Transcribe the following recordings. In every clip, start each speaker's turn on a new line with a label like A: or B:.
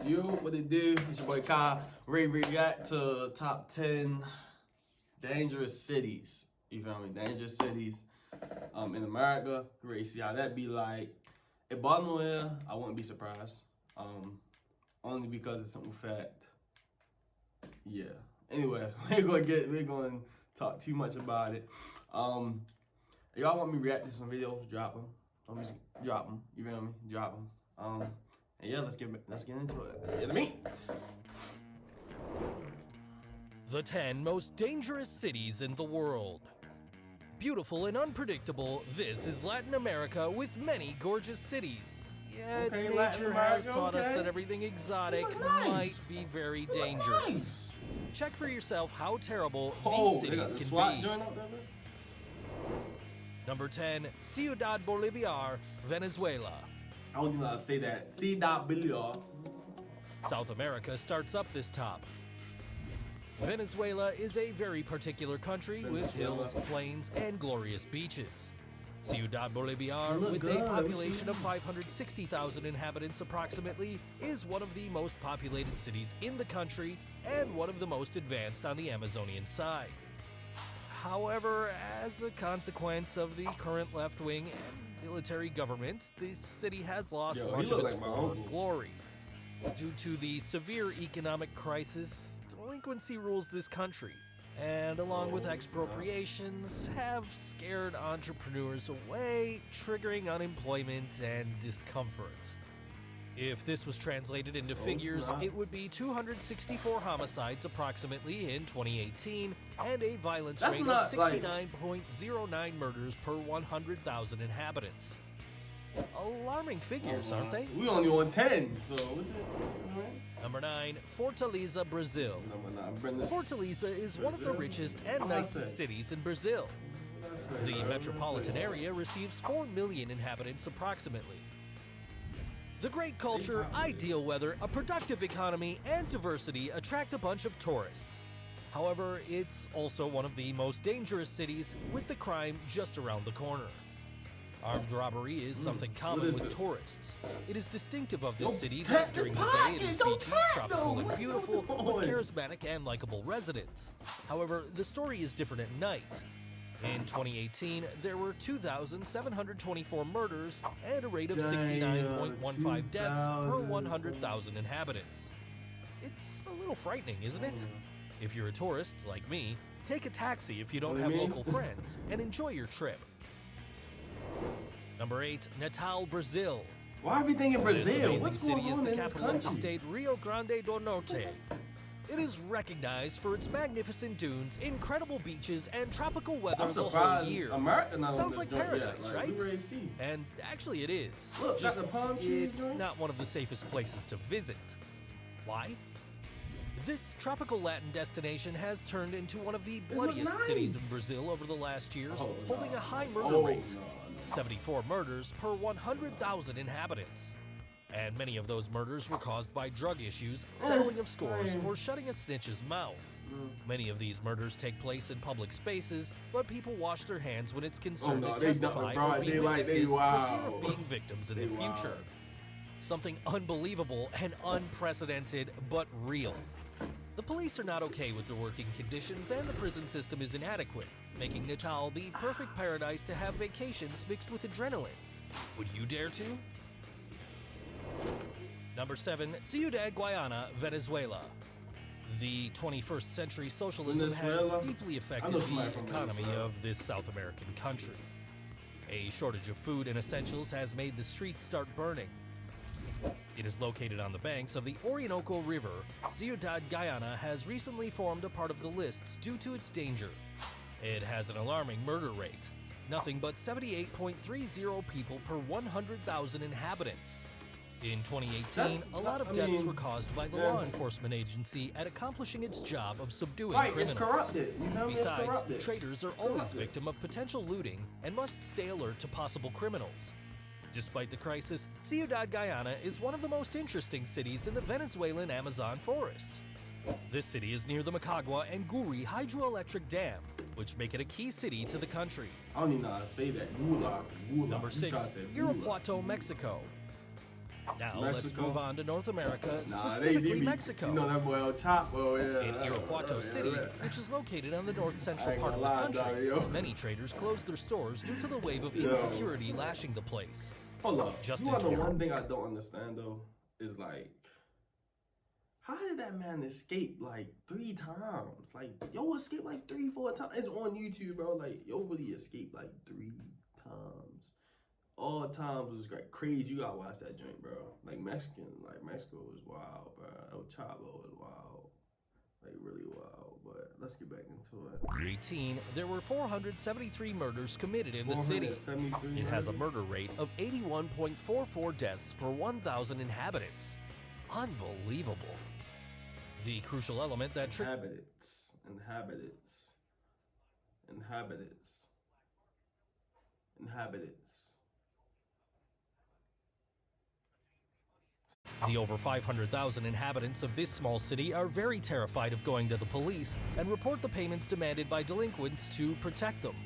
A: Yo, what it do? It's your boy Kai. React to top 10 dangerous cities. You feel me? Dangerous cities in America. Ready to see how that be like. If Baltimore, I wouldn't be surprised. Only because it's something fact. Yeah. Anyway, we're going to talk too much about it. If y'all want me to react to some videos, drop them. Drop them. You feel me? Drop them. And yeah, let's get into it. Get the meat.
B: The 10 most dangerous cities in the world. Beautiful and unpredictable, this is Latin America with many gorgeous cities. Yet nature has taught us that everything exotic might be very dangerous. Check for yourself how terrible these cities can be. Number 10, Ciudad Bolívar, Venezuela.
A: I don't even know how to say that. Ciudad Bolívar.
B: South America starts up this top. Venezuela is a very particular country with hills, plains, and glorious beaches. Ciudad Bolívar, with a population of 560,000 inhabitants approximately, is one of the most populated cities in the country and one of the most advanced on the Amazonian side. However, as a consequence of the current left-wing and military government, this city has lost much of its former glory. Due to the severe economic crisis, delinquency rules this country, and along with expropriations, have scared entrepreneurs away, triggering unemployment and discomfort. If this was translated into figures, it would be 264 homicides approximately in 2018 and a violence rate of 69.09 murders per 100,000 inhabitants. Alarming figures, aren't they?
A: We only on 10, so what's it?
B: Number 9, Fortaleza, Brazil. Fortaleza is one of the richest and nicest cities in Brazil. The metropolitan area receives 4 million inhabitants approximately. The great culture, ideal weather, a productive economy, and diversity attract a bunch of tourists. However, it's also one of the most dangerous cities, with the crime just around the corner. Armed robbery is something common with tourists. It is distinctive of this city that during the day it is beachy, tropical, and beautiful, with charismatic and likable residents. However, the story is different at night. In 2018, there were 2,724 murders and a rate of 69.15 deaths per 100,000 inhabitants. It's a little frightening, isn't it? If you're a tourist, like me, take a taxi if you don't have local friends and enjoy your trip. Number 8, Natal, Brazil.
A: Why everything in Brazil?
B: This amazing city is the capital of the state Rio Grande do Norte. It is recognized for its magnificent dunes, incredible beaches, and tropical weather the whole year. Sounds like paradise, right? And actually it is. It's not one of the safest places to visit. Why? This tropical Latin destination has turned into one of the bloodiest cities in Brazil over the last years, holding a high murder rate. 74 murders per 100,000 inhabitants. And many of those murders were caused by drug issues, settling of scores, or shutting a snitch's mouth. Many of these murders take place in public spaces, but people wash their hands when it's concerned to testify or be witnesses for fear of being victims in the future. Something unbelievable and unprecedented, but real. The police are not okay with their working conditions, and the prison system is inadequate, making Natal the perfect paradise to have vacations mixed with adrenaline. Would you dare to? Number 7, Ciudad Guayana, Venezuela. The 21st century socialism has deeply affected the economy of this South American country. A shortage of food and essentials has made the streets start burning. It is located on the banks of the Orinoco River. Ciudad Guayana has recently formed a part of the lists due to its danger. It has an alarming murder rate, nothing but 78.30 people per 100,000 inhabitants. In 2018, a lot of deaths were caused by the law enforcement agency at accomplishing its job of subduing criminals. Besides, traders are always victim of potential looting and must stay alert to possible criminals. Despite the crisis, Ciudad Guayana is one of the most interesting cities in the Venezuelan Amazon forest. This city is near the Macagua and Guri hydroelectric dam, which make it a key city to the country.
A: I don't even know how to say that.
B: Number 6, Irapuato, Mexico. Now let's
A: Mexico.
B: move on to North America,
A: Nah,
B: specifically
A: be,
B: Mexico.
A: You know that boy El Chapo, yeah.
B: In Irapuato City, which is located on the north-central part of the country, many traders closed their stores due to the wave of insecurity lashing the place.
A: Hold up. You want to know one thing I don't understand, though? Is like, how did that man escape like 3 times? Like, yo escaped like 3-4 times. It's on YouTube, bro. Like, yo really escaped like 3 times. All times was like crazy. You gotta watch that joint, bro. Like Mexico was wild, bro. El Chapo was wild. Like really wild. But let's get back into it.
B: 18, there were 473 murders committed in the city. It has a murder rate of 81.44 deaths per 1,000 inhabitants. Unbelievable. The crucial element that inhabitants. The over 500,000 inhabitants of this small city are very terrified of going to the police and report the payments demanded by delinquents to protect them.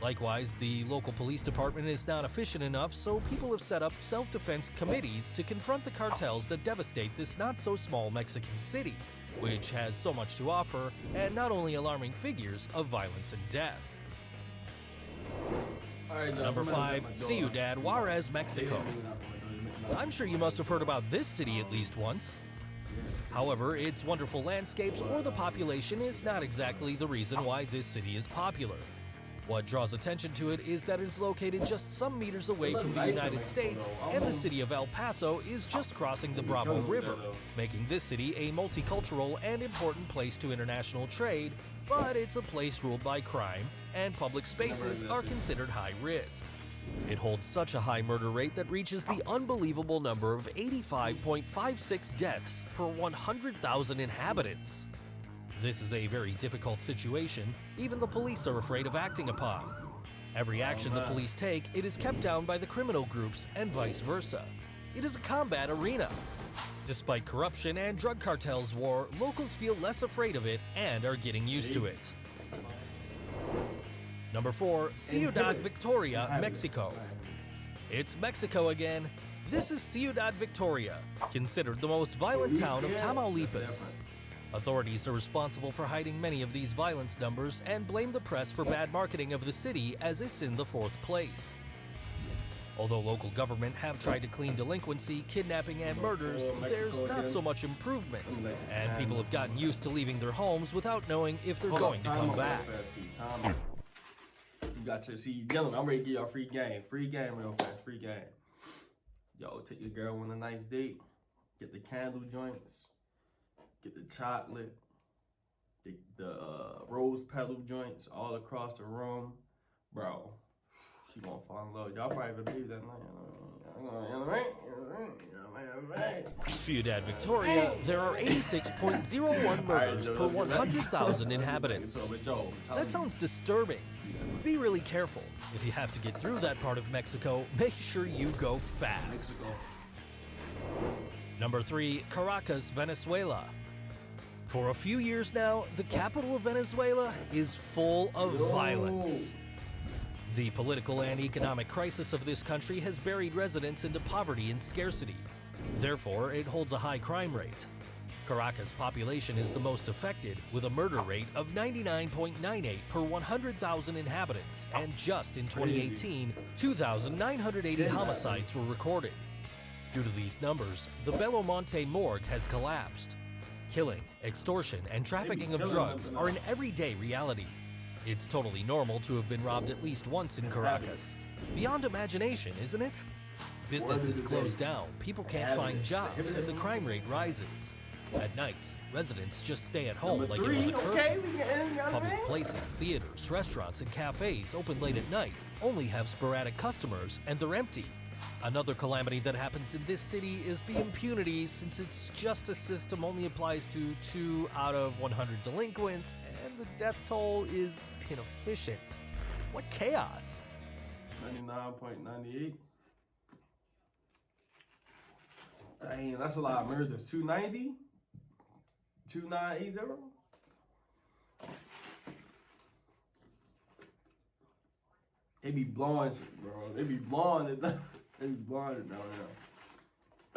B: Likewise, the local police department is not efficient enough, so people have set up self-defense committees to confront the cartels that devastate this not-so-small Mexican city, which has so much to offer, and not only alarming figures of violence and death. Number 5, CIUDAD, Juarez, Mexico. I'm sure you must have heard about this city at least once. However, its wonderful landscapes or the population is not exactly the reason why this city is popular. What draws attention to it is that it is located just some meters away from the United States, and the city of El Paso is just crossing the Bravo River, making this city a multicultural and important place to international trade, but it's a place ruled by crime, and public spaces are considered high risk. It holds such a high murder rate that reaches the unbelievable number of 85.56 deaths per 100,000 inhabitants. This is a very difficult situation. Even the police are afraid of acting upon. Every action the police take, it is kept down by the criminal groups and vice versa. It is a combat arena. Despite corruption and drug cartels war, locals feel less afraid of it and are getting used to it. Number 4, Ciudad Victoria, Mexico. It's Mexico again. This is Ciudad Victoria, considered the most violent town of Tamaulipas. Authorities are responsible for hiding many of these violence numbers and blame the press for bad marketing of the city as it's in the 4th place. Although local government have tried to clean delinquency, kidnapping, and murders, there's not so much improvement, and people have gotten used to leaving their homes without knowing if they're going to come back.
A: You got your see, Dylan, I'm ready to give y'all free game. Free game real fast, free game. Yo, take your girl on a nice date. Get the candle joints. Get the chocolate. The rose petal joints all across the room. Bro, she gonna fall in love. Y'all probably believe that night.
B: Ciudad Victoria, there are 86.01 murders per 100,000 inhabitants. That sounds disturbing. Be really careful. If you have to get through that part of Mexico, make sure you go fast. Number 3, Caracas, Venezuela. For a few years now, the capital of Venezuela is full of violence. The political and economic crisis of this country has buried residents into poverty and scarcity. Therefore, it holds a high crime rate. Caracas' population is the most affected, with a murder rate of 99.98 per 100,000 inhabitants, and just in 2018, 2,980 homicides were recorded. Due to these numbers, the Belo Monte morgue has collapsed. Killing, extortion, and trafficking of drugs are an everyday reality. It's totally normal to have been robbed at least once in Caracas. Beyond imagination, isn't it? Businesses close down, people can't find jobs, and the crime rate rises. At night, residents just stay at home like it was a curfew. Public places, theaters, restaurants, and cafes open late at night only have sporadic customers, and they're empty. Another calamity that happens in this city is the impunity, since its justice system only applies to 2 out of 100 delinquents, and the death toll is inefficient. What chaos!
A: 99.98. Dang, that's a lot of murders. 290? 2980? They be blowing shit, bro. They be blowing it down. They be blowing it down there.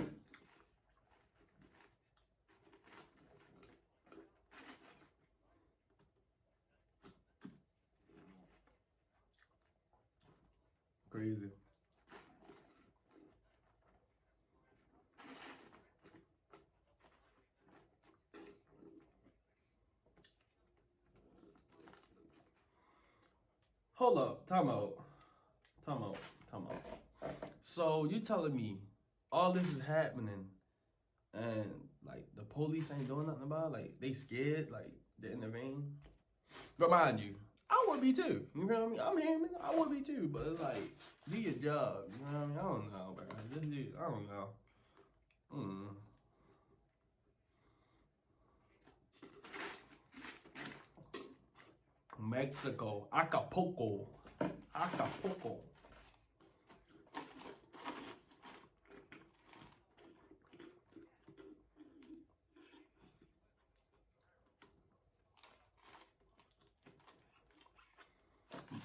A: Hold up, time out. So you telling me all this is happening and like the police ain't doing nothing about it? Like they scared, like they're in the rain? But mind you, I would be too. You know what I mean? I'm human. I would be too. But it's like, do your job. You know what I mean? I don't know, bro. I don't know. Mexico, Acapulco.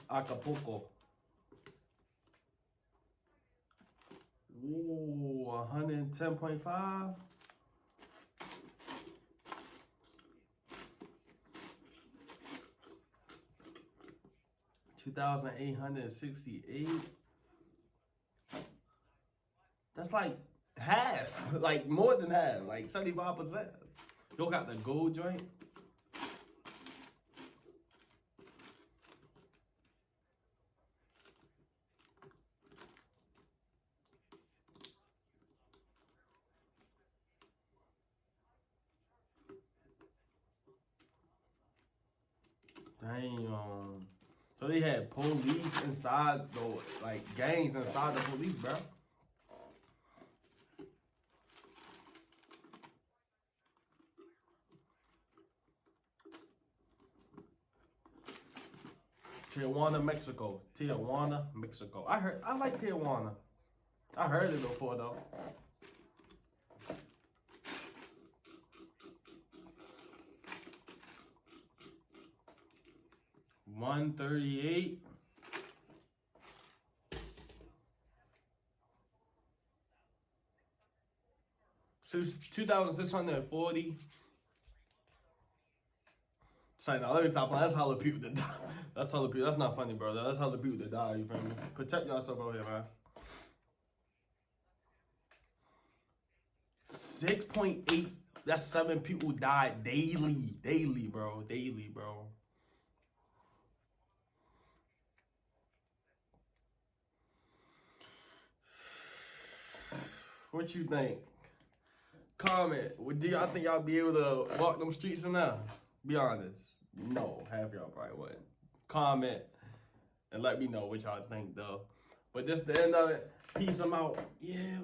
A: Acapulco. Ooh, 110.5. $2,868. That's like half, like more than half, like 75%. You got the gold joint. Damn. So they had police inside, though, like gangs inside the police, bro. Tijuana, Mexico. Tijuana, Mexico. I like Tijuana. I heard it before though. $138. $2,640. Sorry, now let me stop. That's how the people that die. That's how the people. That's not funny, bro. That's how the people that die. You feel me? Protect yourself over here, man. 6.8. That's 7 people died daily. Daily, bro. Daily, bro. What you think? Comment. Do y'all think y'all be able to walk them streets now? Be honest. No, half y'all probably wouldn't. Comment and let me know what y'all think though. But this the end of it. Peace, I'm out. Yeah.